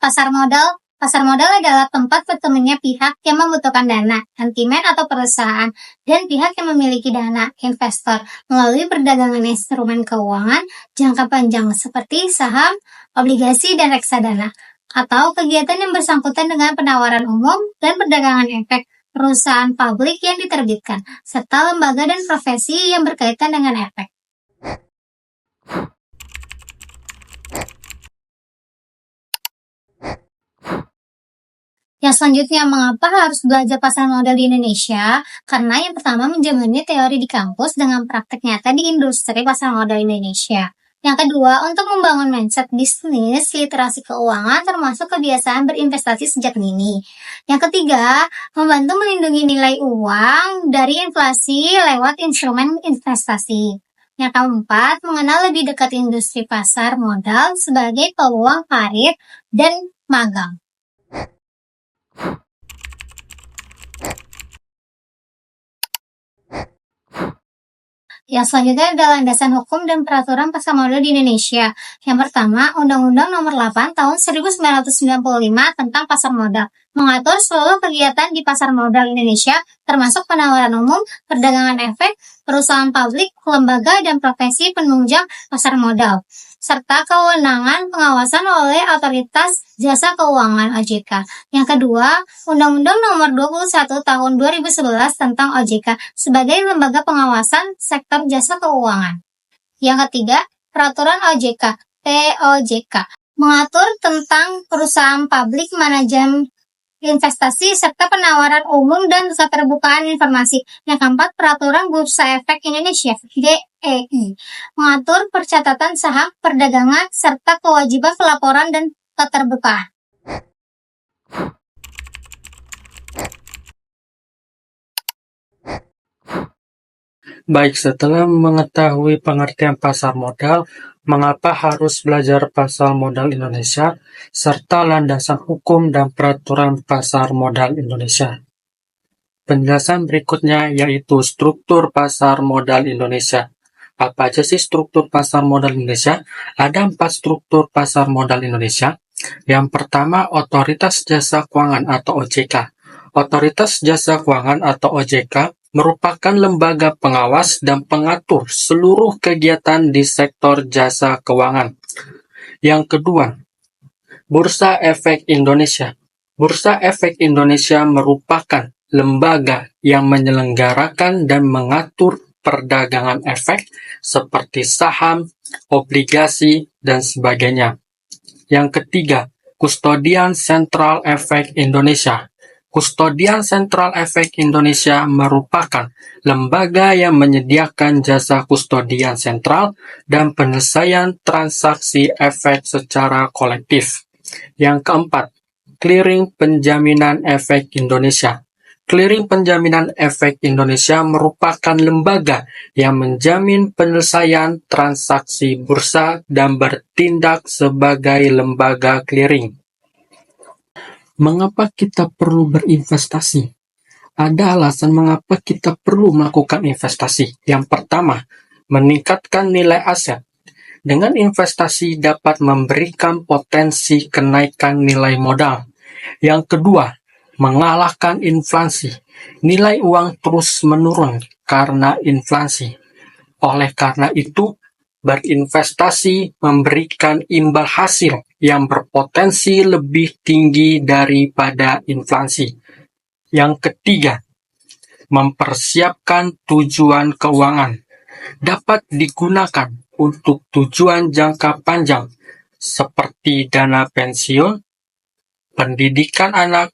Pasar modal adalah tempat bertemunya pihak yang membutuhkan dana, sentimen atau perusahaan, dan pihak yang memiliki dana, investor, melalui perdagangan instrumen keuangan jangka panjang seperti saham, obligasi, dan reksadana, atau kegiatan yang bersangkutan dengan penawaran umum dan perdagangan efek perusahaan publik yang diterbitkan, serta lembaga dan profesi yang berkaitan dengan efek. Yang selanjutnya, mengapa harus belajar pasar modal di Indonesia? Karena yang pertama, menjamurnya teori di kampus dengan praktek nyata di industri pasar modal Indonesia. Yang kedua, untuk membangun mindset bisnis, literasi keuangan, termasuk kebiasaan berinvestasi sejak dini. Yang ketiga, membantu melindungi nilai uang dari inflasi lewat instrumen investasi. Yang keempat, mengenal lebih dekat industri pasar modal sebagai peluang karir dan magang. Yang selanjutnya adalah landasan hukum dan peraturan pasar modal di Indonesia. Yang pertama, Undang-Undang Nomor 8 Tahun 1995 tentang pasar modal mengatur seluruh kegiatan di pasar modal Indonesia, termasuk penawaran umum, perdagangan efek, perusahaan publik, lembaga, dan profesi penunjang pasar modal, serta kewenangan pengawasan oleh Otoritas Jasa Keuangan (OJK). Yang kedua, Undang-Undang Nomor 21 Tahun 2011 tentang OJK sebagai lembaga pengawasan sektor jasa keuangan. Yang ketiga, Peraturan OJK (POJK) mengatur tentang perusahaan publik, manajemen investasi, serta penawaran umum dan keterbukaan informasi. Yang keempat, Peraturan Bursa Efek Indonesia (BEI) mengatur percatatan saham, perdagangan, serta kewajiban pelaporan dan keterbukaan. Baik, setelah mengetahui pengertian pasar modal, mengapa harus belajar pasar modal Indonesia, serta landasan hukum dan peraturan pasar modal Indonesia. Penjelasan berikutnya yaitu struktur pasar modal Indonesia. Apa aja sih struktur pasar modal Indonesia? Ada 4 struktur pasar modal Indonesia. Yang pertama, Otoritas Jasa Keuangan atau OJK. Otoritas Jasa Keuangan atau OJK merupakan lembaga pengawas dan pengatur seluruh kegiatan di sektor jasa keuangan. Yang kedua, Bursa Efek Indonesia. Bursa Efek Indonesia merupakan lembaga yang menyelenggarakan dan mengatur perdagangan efek seperti saham, obligasi, dan sebagainya. Yang ketiga, Kustodian Sentral Efek Indonesia. Kustodian Sentral Efek Indonesia merupakan lembaga yang menyediakan jasa kustodian sentral dan penyelesaian transaksi efek secara kolektif. Yang keempat, Clearing Penjaminan Efek Indonesia. Clearing Penjaminan Efek Indonesia merupakan lembaga yang menjamin penyelesaian transaksi bursa dan bertindak sebagai lembaga clearing. Mengapa kita perlu berinvestasi? Ada alasan mengapa kita perlu melakukan investasi. Yang pertama, meningkatkan nilai aset. Dengan investasi dapat memberikan potensi kenaikan nilai modal. Yang kedua, mengalahkan inflasi. Nilai uang terus menurun karena inflasi. Oleh karena itu, berinvestasi memberikan imbal hasil yang berpotensi lebih tinggi daripada inflasi. Yang ketiga, mempersiapkan tujuan keuangan. Dapat digunakan untuk tujuan jangka panjang seperti dana pensiun, pendidikan anak,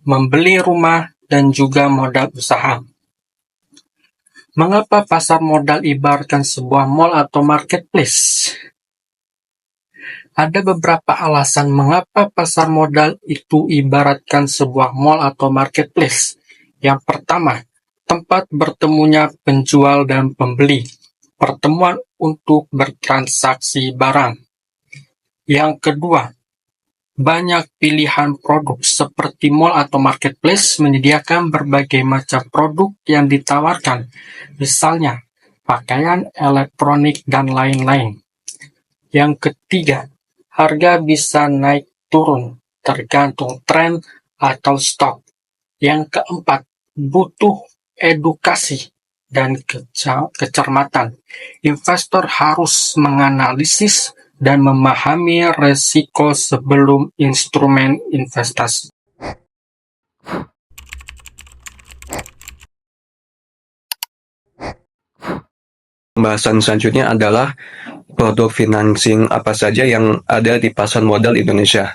membeli rumah, dan juga modal usaha. Mengapa pasar modal ibaratkan sebuah mall atau marketplace? Ada beberapa alasan mengapa pasar modal itu ibaratkan sebuah mall atau marketplace. Yang pertama, tempat bertemunya penjual dan pembeli. Pertemuan untuk bertransaksi barang. Yang kedua, banyak pilihan produk seperti mall atau marketplace menyediakan berbagai macam produk yang ditawarkan, misalnya pakaian, elektronik, dan lain-lain. Yang ketiga, harga bisa naik turun, tergantung tren atau stok. Yang keempat, butuh edukasi dan kecermatan. Investor harus menganalisis dan memahami resiko sebelum instrumen investasi. Pembahasan selanjutnya adalah produk financing apa saja yang ada di pasar modal Indonesia.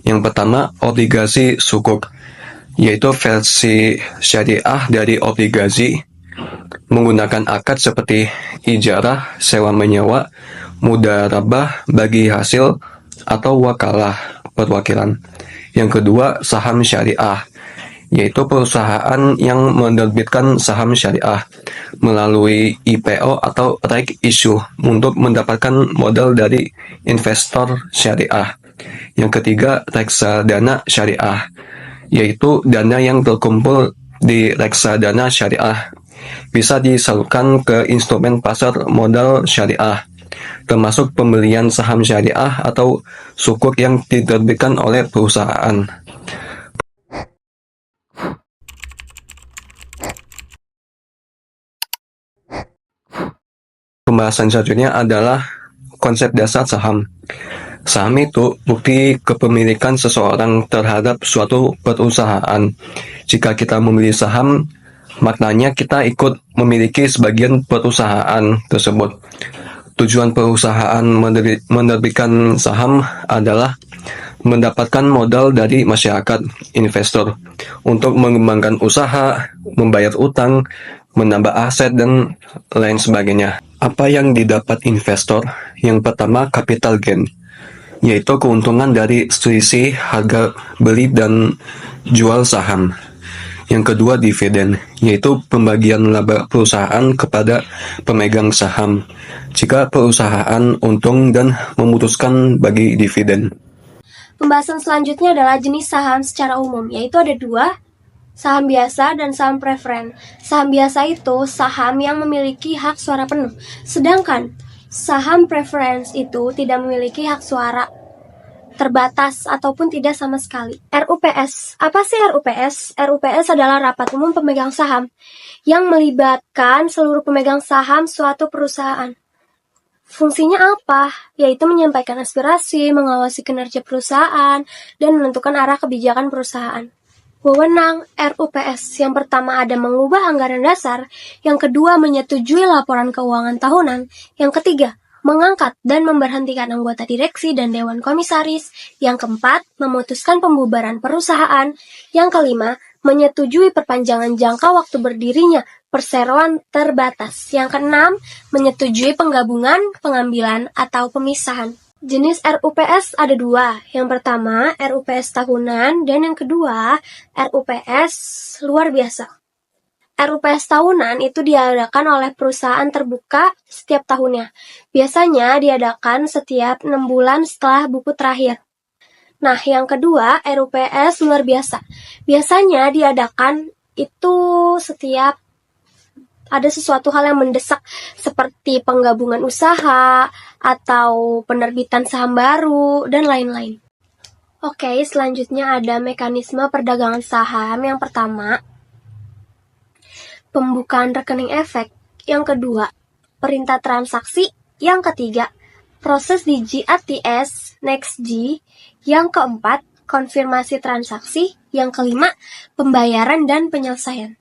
Yang pertama, obligasi sukuk, yaitu versi syariah dari obligasi menggunakan akad seperti ijarah, sewa menyewa, mudharabah bagi hasil, atau wakalah perwakilan. Yang kedua, saham syariah, yaitu perusahaan yang menerbitkan saham syariah melalui IPO atau right issue untuk mendapatkan modal dari investor syariah. Yang ketiga, reksadana syariah, yaitu dana yang terkumpul di reksadana syariah bisa disalurkan ke instrumen pasar modal syariah, termasuk pembelian saham syariah atau sukuk yang diterbitkan oleh perusahaan. Pembahasan selanjutnya adalah konsep dasar saham. Saham itu bukti kepemilikan seseorang terhadap suatu perusahaan. Jika kita membeli saham, maknanya kita ikut memiliki sebagian perusahaan tersebut. Tujuan perusahaan menerbitkan saham adalah mendapatkan modal dari masyarakat, investor, untuk mengembangkan usaha, membayar utang, menambah aset, dan lain sebagainya. Apa yang didapat investor? Yang pertama, capital gain, yaitu keuntungan dari selisih harga beli dan jual saham. Yang kedua, dividen, yaitu pembagian laba perusahaan kepada pemegang saham jika perusahaan untung dan memutuskan bagi dividen. Pembahasan selanjutnya adalah jenis saham secara umum, yaitu ada dua, saham biasa dan saham preferen. Saham biasa itu saham yang memiliki hak suara penuh, sedangkan saham preference itu tidak memiliki hak suara terbatas ataupun tidak sama sekali. RUPS. Apa sih RUPS? RUPS adalah rapat umum pemegang saham yang melibatkan seluruh pemegang saham suatu perusahaan. Fungsinya apa? Yaitu menyampaikan aspirasi, mengawasi kinerja perusahaan, dan menentukan arah kebijakan perusahaan. Wewenang RUPS yang pertama ada mengubah anggaran dasar, yang kedua menyetujui laporan keuangan tahunan, yang ketiga mengangkat dan memberhentikan anggota direksi dan dewan komisaris, yang keempat memutuskan pembubaran perusahaan, yang kelima menyetujui perpanjangan jangka waktu berdirinya perseroan terbatas, yang keenam menyetujui penggabungan, pengambilan, atau pemisahan. Jenis RUPS ada dua, yang pertama RUPS tahunan dan yang kedua RUPS luar biasa. RUPS tahunan itu diadakan oleh perusahaan terbuka setiap tahunnya. Biasanya diadakan setiap 6 bulan setelah buku terakhir. Nah, yang kedua RUPS luar biasa. Biasanya diadakan itu setiap ada sesuatu hal yang mendesak seperti penggabungan usaha atau penerbitan saham baru dan lain-lain. Oke, selanjutnya ada mekanisme perdagangan saham. Yang pertama, pembukaan rekening efek. Yang kedua, perintah transaksi. Yang ketiga, proses di GATS, NextG. Yang keempat, konfirmasi transaksi. Yang kelima, pembayaran dan penyelesaian.